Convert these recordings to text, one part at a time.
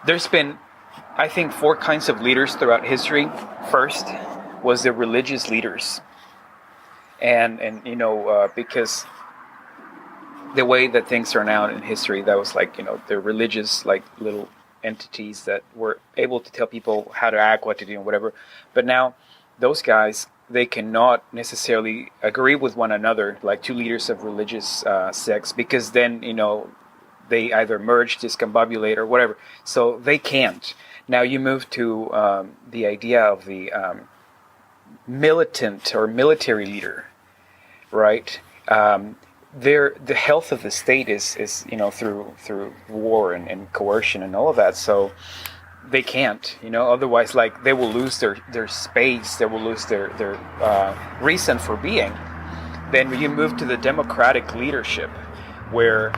There's been, I think, four kinds of leaders throughout history. First was the religious leaders. And because the way that things are now in history, that was like, the religious, like, little entities that were able to tell people how to act, what to do, and whatever. But now, those guys, they cannot necessarily agree with one another, like two leaders of religious sects, because then, they either merge, discombobulate, or whatever. So they can't. Now you move to the idea of the militant or military leader, right? The health of the state is through war and coercion and all of that. So they can't, otherwise, like, they will lose their space, they will lose their reason for being. Then you move to the democratic leadership, where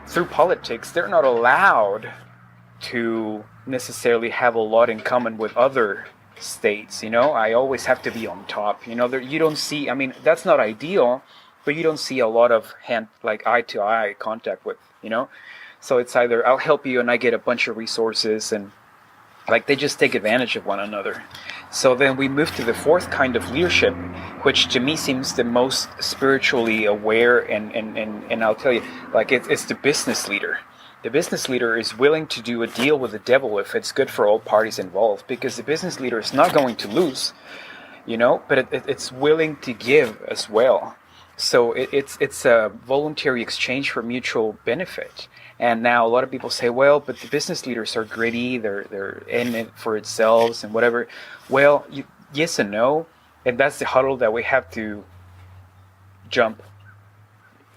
through politics they're not allowed to necessarily have a lot in common with other states. I always have to be on top. You don't see. I mean, that's not ideal, but you don't see a lot of eye to eye contact with. So it's either I'll help you and I get a bunch of resources, and like they just take advantage of one another. So then we move to the fourth kind of leadership, which to me seems the most spiritually aware, and I'll tell you, like, it's the business leader. The business leader is willing to do a deal with the devil if it's good for all parties involved, because the business leader is not going to lose, but it's willing to give as well. So it's a voluntary exchange for mutual benefit. And now a lot of people say, well, but the business leaders are greedy, they're in it for themselves and whatever. Well, yes and no, and that's the huddle that we have to jump.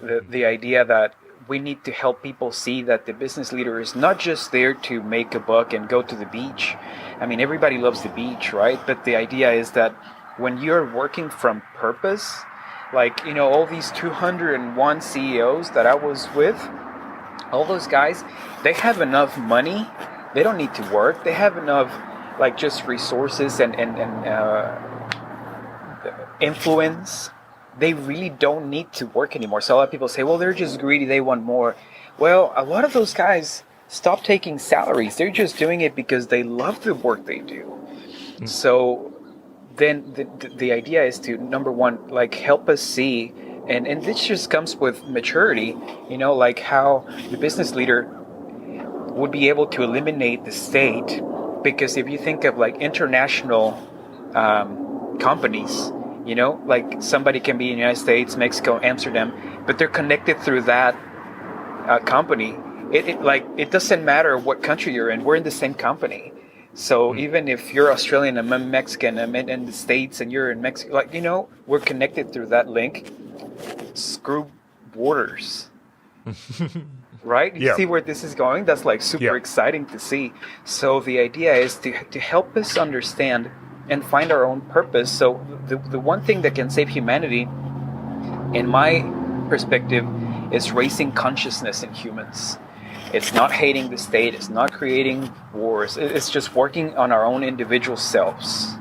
The idea that we need to help people see that the business leader is not just there to make a buck and go to the beach. I mean, everybody loves the beach, right? But the idea is that when you're working from purpose, like, all these 201 CEOs that I was with, all those guys, they have enough money. They don't need to work. They have enough, like, just resources and influence. They really don't need to work anymore. So a lot of people say, well, they're just greedy. They want more. Well, a lot of those guys stop taking salaries. They're just doing it because they love the work they do. Mm. So then the idea is to, number one, like, help us see. And this just comes with maturity, like how the business leader would be able to eliminate the state. Because if you think of, like, international companies, like somebody can be in the United States, Mexico, Amsterdam, but they're connected through that company. It doesn't matter what country you're in, we're in the same company. So even if you're Australian and I'm Mexican, I'm in the States and you're in Mexico, like, we're connected through that link. Screw borders. Right? You see where this is going? That's like super exciting to see. So the idea is to help us understand and find our own purpose. So the one thing that can save humanity, in my perspective, is raising consciousness in humans. It's not hating the state. It's not creating wars. It's just working on our own individual selves.